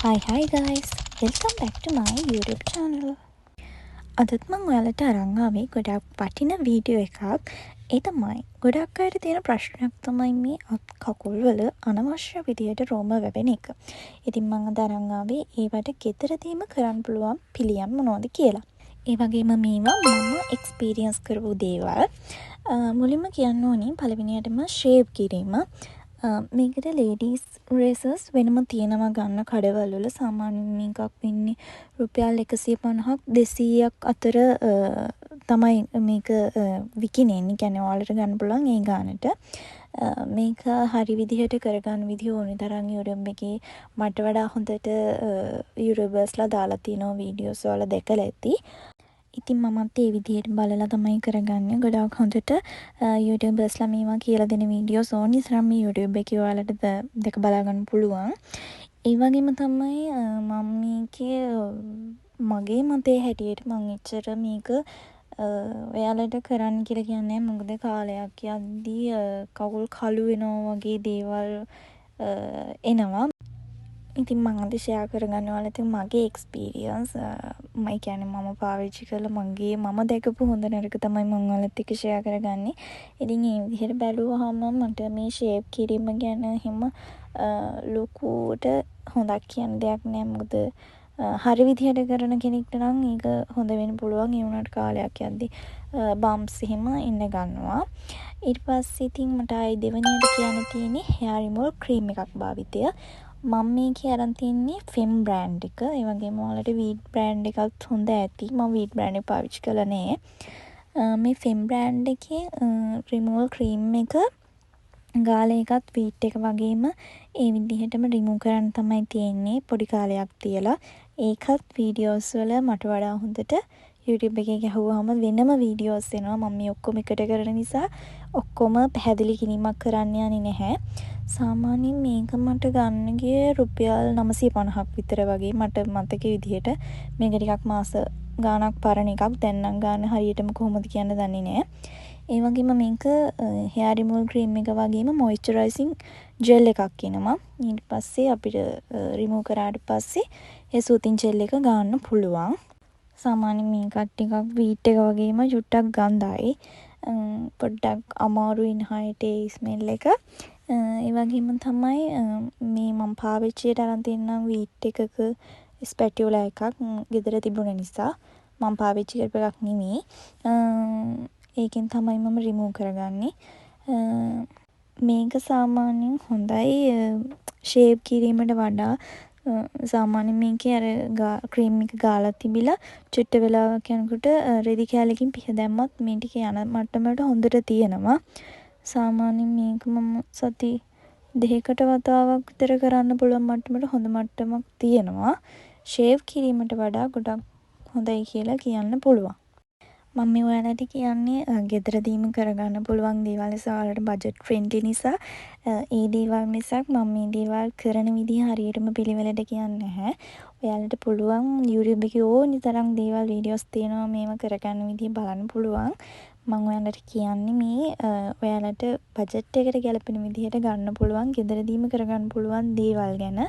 Hi guys, welcome back to my YouTube channel. අදත් මම ඔයාලට අරන් ආවේ ගොඩක් වටින වීඩියෝ එකක්. ඒ තමයි ගොඩක් අයට තියෙන ප්‍රශ්නයක් තමයි මේ අත් කකුල් වල අනවශ්‍ය විදියට රෝම වැවෙන එක. ඉතින් මම අද අරන් ආවේ ඒවට ගෙදරදීම කරන්න පුළුවන් පිළියම් මොනවද කියලා. ඒ වගේම මේවා මම එක්ස්පීරියන්ස් කරපු දේවල්. මුලින්ම කියන්න ඕනේ පළවෙනියටම ෂේව් කිරීම. මේකට ලේඩීස් රේසස් වෙනම තියෙනවා ගන්න කඩවල් වල. සාමාන්‍යයෙන් මේකක් වෙන්නේ රුපියල් 150ක් 200ක් අතර තමයි මේක විකිනෙන්නේ. කියන්නේ ඔයාලට ගන්න පුළුවන් ඒ ගානට. මේක හරි විදිහට කරගන්න විදිහ ඕනේ තරම් YouTube එකේ මට වඩා හොඳට YouTubersලා දාලා තියෙනවා වීඩියෝස් වල දැකලා ඇති. ඉතින් මමත් ඒ විදිහට බලලා තමයි කරගන්නේ. ගොඩාක් හොඳට YouTubersලා මේවා කියලා දෙන වීඩියෝස් ඕනි ඉස්සරහ මේ YouTube එකේ ඔයාලට දැක බලා ගන්න පුළුවන්. ඒ වගේම තමයි මම මේකේ මගේ මතේ හැටියට මම එච්චර මේක ඔයාලට කරන්න කියලා කියන්නේ මොකද කාලයක් යද්දී කකුල් කළු වෙනවා වගේ දේවල් එනවා. ඉතින් මම අද ෂෙයා කරගන්න ඔයාලට මගේ එක්ස්පීරියන්ස් මම කියන්නේ මම පාවිච්චි කළ මම දැකපු හොඳ නරක තමයි මම ඔයාලත් එක්ක ෂෙයා කරගන්නේ. ඉතින් මේ විදිහට බැලුවාම මට මේ ෂේප් කිරීම ගැන එහෙම ලොකුට හොඳක් කියන දෙයක් නෑ. මොකද හරි විදිහට කරන කෙනෙක්ට නම් ඒක හොඳ වෙන්න පුළුවන්. ඒ වුණාට කාලයක් යද්දී බම්ස් එහෙම එන්න ගන්නවා. ඊට පස්සේ ඉතින් මට ආයි දෙවෙනියට කියන්න තියෙන්නේ hair removal cream එකක් භාවිතය. මම මේකේ අරන් තින්නේ ෆෙම් බ්‍රෑන්ඩ් එක. ඒ වගේම ඔයාලට වීට් බ්‍රෑන්ඩ් එකත් හොඳ ඇති. මම වීට් බ්‍රෑන්ඩ් එක පාවිච්චි කළා නෑ. මේ ෆෙම් බ්‍රෑන්ඩ් එකේ රිමූවල් ක්‍රීම් එක ගාලා එකත් වීට් එක වගේම ඒ විදිහටම රිමූව් කරන්න තමයි තියෙන්නේ පොඩි කාලයක් තියලා. ඒකත් වීඩියෝස් වල මට වඩා හොඳට YouTube එකේ ගහුවාම වෙනම වීඩියෝස් එනවා. මම මේ ඔක්කොම එකට කරන නිසා ඔක්කොම පැහැදිලි කිරීමක් කරන්න යන්නේ නැහැ. සාමාන්‍යයෙන් මේක මට ගන්න ගියේ රුපියල් 950ක් විතර වගේ. මට මතක විදිහට මේක ටිකක් මාස ගාණක් පරණ එකක්. දැන් නම් ගන්න හරියටම කොහොමද කියන්න දන්නේ නැහැ. ඒ වගේම මේක hair removal cream එක වගේම moisturizing gel එකක් එනවා. ඊට පස්සේ අපිට remove කරාට පස්සේ ඒ soothing gel එක ගන්න පුළුවන්. සාමාන්‍යයෙන් මේකත් ටිකක් වීට් එක වගේම චුට්ටක් ගඳයි. පොඩ්ඩක් අමාරුයි නහයට ඒ ස්මෙල් එක. ඒ වගේම තමයි මේ මම පාවිච්චියට අරන් තියෙන වීට් එකක ස්පැටියුලා එකක් ගෙදර තිබුණ නිසා මම පාවිච්චි කරපු එකක් නෙමෙයි. ඒකෙන් තමයි මම රිමූව් කරගන්නේ. මේක සාමාන්‍යයෙන් හොඳයි ෂේව් කිරීමට වඩා. සාමාන්‍යයෙන් මේකේ අර ක්‍රීම් එක ගාලා තිබිලා චුට්ට වෙලාවක් යනකොට රෙදි කෑල්ලකින් පිහ දැම්මත් මේ ටික යන මට්ටමට හොඳට තියෙනවා. සාමාන්‍යයෙන් මේක මම සති 2කට වතාවක් විතර කරන්න පුළුවන් මට්ටමට හොඳ මට්ටමක් තියෙනවා. ෂේව් කිරීමට වඩා ගොඩක් හොඳයි කියලා කියන්න පුළුවන්. මම මේ ඔයාලට කියන්නේ ගෙදරදීම කරගන්න පුළුවන් දේවල් නිසා ඔයාලට බජට් ෆ්‍රෙන්ඩ්ලි නිසා ඒ දේවල් මිසක් මම මේ දේවල් කරන විදිහ හරියටම පිළිවෙලට කියන්නේ නැහැ. ඔයාලට පුළුවන් YouTube එකේ ඕනි තරම් දේවල් වීඩියෝස් තියෙනවා මේව කරගන්න විදිහ බලන්න පුළුවන්. මම ඔයාලට කියන්නේ මේ ඔයාලට බජට් එකට ගැලපෙන විදිහට ගන්න පුළුවන් ගෙදරදීම කරගන්න පුළුවන් දේවල් ගැන.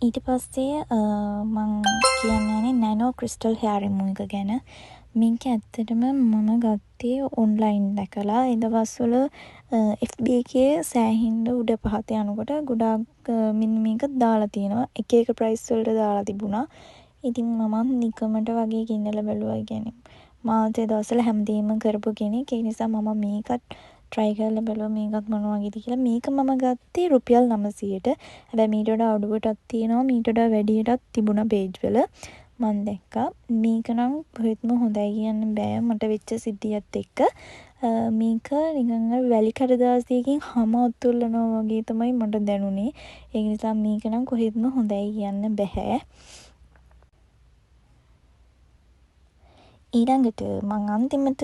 ඊට පස්සේ මම කියන්නේ නැනෝ ක්‍රිස්ටල් hair removal එක ගැන. මේක ඇත්තටම මම ගත්තේ ඔන්ලයින් දැකලා. ඒ දවස්වල FB එකේ සෑහින්න උඩ පහත යනකොට ගොඩාක් මෙන්න මේක දාලා තියෙනවා. එක එක ප්‍රයිස් වලට දාලා තිබුණා. ඉතින් මම නිකමට වගේ ගෙන්නලා බැලුවා. කියන්නේ මාත් ඒ දවස්වල හැමදේම කරපු කෙනෙක්. ඒ නිසා මම මේකත් try කරලා බලුවා මේකත් මොන වගේද කියලා. මේක මම ගත්තේ රුපියල් 900ට. හැබැයි මීට වඩා අඩුවටත් තියෙනවා. මීට වඩා වැඩියටත් තිබුණා page වල. මම දැක්කා. මේක නම් කොහෙත්ම හොඳයි කියන්න බෑ මට වෙච්ච සිද්ධියත් එක්ක. මේක නිකන් අර වැලි කඩදාසියකින් හම අතුල්ලනවා වගේ තමයි මට දැනුනේ. ඒ නිසා මේක නම් කොහෙත්ම හොඳයි කියන්න බෑ. ඊළඟට මං අන්තිමට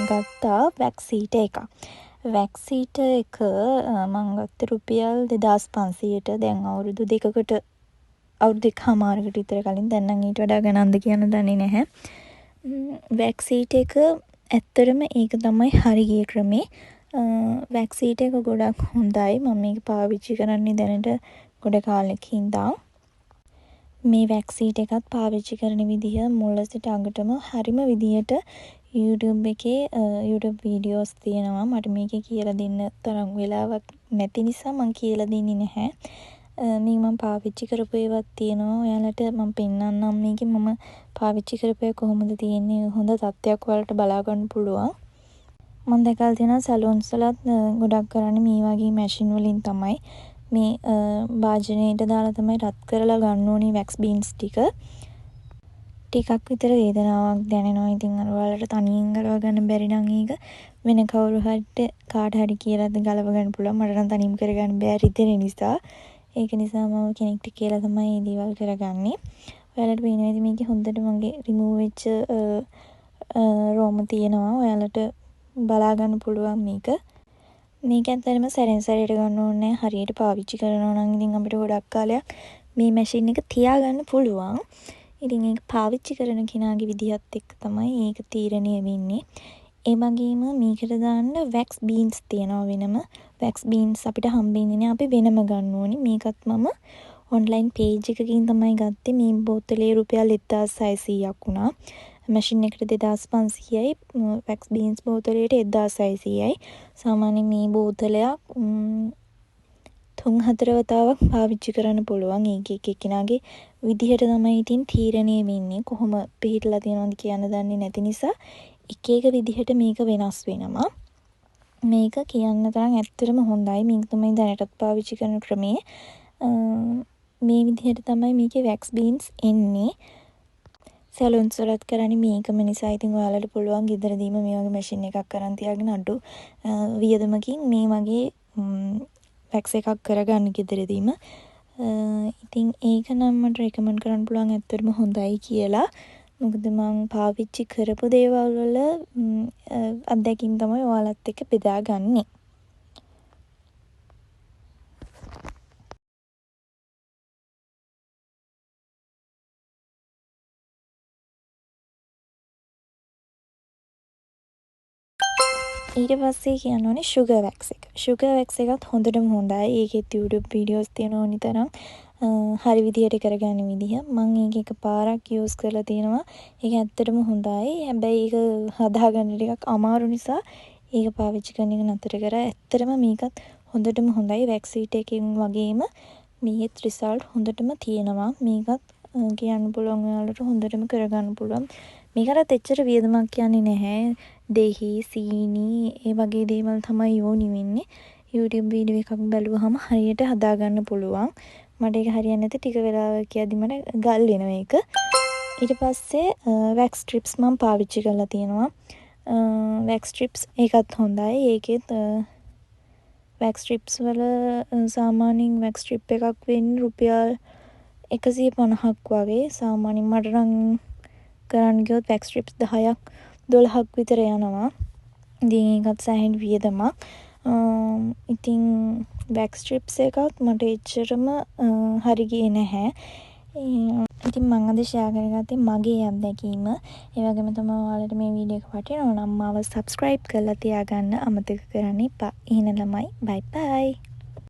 ගත්තා වැක්ස් හීටර් එකක්. වැක්ස් හීටර් එක මං ගත්ත රුපියල් 2500ට. දැන් අවුරුදු 2කට අවුරුදු 1කමාරකට විතර කලින්. දැන් නම් ඊට වඩා ගණන්ද කියන්න දන්නේ නැහැ. වැක්ස් හීටර් එක ඇත්තටම ඒක තමයි හරි ගිය ක්‍රමේ. වැක්ස් හීටර් එක ගොඩක් හොඳයි. මම මේක පාවිච්චි කරන්නේ දැනට ගොඩ කාලෙකින් ඉඳන්. මේ වැක්ස් හීටර් එකත් පාවිච්චි කරන විදිහ මුල සිට අගටම හරිම විදියට YouTube එකේ YouTube වීඩියෝස් තියෙනවා. මට මේකේ කියලා දෙන්න තරම් වෙලාවක් නැති නිසා මම කියලා දෙන්නේ නැහැ. මේක මම පාවිච්චි කරපු ඒවාත් තියෙනවා. ඔයාලට මම පෙන්නන්නම් මේකේ මම පාවිච්චි කරපු එක කොහොමද තියෙන්නේ හොඳ තත්ත්වයක් ඔයාලට බලා ගන්න පුළුවන්. මම දැකලා තියෙනවා සැලොන්ස් වලත් ගොඩක් කරන්නේ මේ වගේ මැෂින් වලින් තමයි. මේ භාජනයට දාලා තමයි රත් කරලා ගන්න ඕනේ වැක්ස් බීන්ස් ටික. ටිකක් විතර වේදනාවක් දැනෙනවා. ඉතින් අර ඔයාලට තනියෙන් ගලව ගන්න බැරි නම් ඒක වෙන කවුරු හරි කාට හරි කියලාද ගලව ගන්න පුළුවන්. මට නම් තනියම කරගන්න බෑ රිදෙන නිසා. ඒක නිසා මම කෙනෙක්ට කියලා තමයි මේ දේවල් කරගන්නේ. ඔයාලට පේනවා ඉතින් මේකේ හොඳට මගේ රිමූව් වෙච්ච රෝම තියෙනවා. ඔයාලට බලා ගන්න පුළුවන් මේක. මේක ඇත්තටම සැරෙන් සැරේට ගන්න ඕනේ හරියට පාවිච්චි කරනවා නම් ඉතින් අපිට ගොඩක් කාලයක් මේ මැෂින් එක තියාගන්න පුළුවන්. ඉතින් ඒක පාවිච්චි කරන කෙනාගේ විදිහත් එක්ක තමයි ඒක තීරණය වෙන්නේ. ඒ වගේම මේකට දාන්න වැක්ස් බීන්ස් තියෙනවා වෙනම. වැක්ස් බීන්ස් අපිට හම්බෙන්නේ නැහැ. අපි වෙනම ගන්න ඕනේ. මේකත් මම ඔන්ලයින් පේජ් එකකින් තමයි ගත්තේ. මේ බෝතලේ රුපියල් 1600ක් වුණා. මැෂින් එකට 2500යි වැක්ස් බීන්ස් බෝතලයට 1600යි. සාමාන්‍යයෙන් මේ බෝතලයක් 3-4 වතාවක් පාවිච්චි කරන්න පුළුවන්. ඒක එක්කෙනාගේ විදිහට තමයි ඉතින් තීරණය වෙන්නේ. කොහොම පිළිහිටලා තියෙනවද කියන්න දන්නේ නැති නිසා එක එක විදිහට මේක වෙනස් වෙනවා. මේක කියන්න තරම් ඇත්තටම හොඳයි. මේක තමයි දැනටත් පාවිච්චි කරන ක්‍රමය. මේ විදිහට තමයි මේකේ වැක්ස් බීන්ස් එන්නේ. සැලොන්ස් වලත් කරන්නේ මේකම නිසා. ඉතින් ඔයාලට පුළුවන් ගෙදරදීම මේ වගේ මැෂින් එකක් අරන් තියාගෙන අඩු වියදමකින් මේ වගේ වැක්ස් එකක් කරගන්න ගෙදරදීම. ඉතින් ඒක නම් මට රෙකමන්ඩ් කරන්න පුළුවන් ඇත්තටම හොඳයි කියලා. මොකද මම පාවිච්චි කරපු දේවල් වල අත්දැකීම් තමයි ඔයාලත් එක්ක බෙදාගන්නේ. ඊට පස්සේ කියන්න ඕනේ sugar wax එක. sugar wax එකත් හොඳටම හොඳයි. ඒකෙත් YouTube වීඩියෝස් තියෙනවා ඕනි තරම්. හරි විදියට කරගන්න විදිහ. මම ඒක එකපාරක් යූස් කරලා තියෙනවා. ඒක ඇත්තටම හොඳයි. හැබැයි ඒක හදාගන්න ටිකක් අමාරු නිසා ඒක පාවිච්චි කරන එක නතර කරා. ඇත්තටම මේකත් හොඳටම හොඳයි. wax sheet එකකින් වගේම මේකෙත් රිසල්ට් හොඳටම තියෙනවා. මේකත් කියන්න පුළුවන් ඔයාලට හොඳටම කරගන්න පුළුවන්. මේකට එච්චර වියදමක් කියන්නේ නැහැ. දෙහි සීනි ඒ වගේ දේවල් තමයි ඕනි වෙන්නේ. YouTube වීඩියෝ එකක් බැලුවහම හරියට හදාගන්න පුළුවන්. මට ඒක හරියන්නේ නැති ටික වෙලාවක් යද්දි මට ගල් වෙනවා ඒක. ඊට පස්සේ wax strips මම පාවිච්චි කරලා තියෙනවා. wax strips ඒකත් හොඳයි. ඒකෙත් wax strips වල සාමාන්‍යයෙන් wax strip එකක් වෙන්නේ රුපියල් 150ක් වගේ. සාමාන්‍යයෙන් මට නම් කරන්න ගියොත් wax strips 10ක් 12ක් විතර යනවා. ඉතින් ඒකත් සෑහෙන වියදමක්. ඉතින් wax strips එකත් මට එච්චරම හරි ගියේ නැහැ. ඉතින් මම අද ෂෙයා කරගත්තේ මගේ අත්දැකීම. ඒ වගේම තමයි ඔයාලට මේ වීඩියෝ එක වටිනවා නම් මාව subscribe කරලා තියාගන්න අමතක කරන්න එපා. එහෙනම් ළමයි bye bye.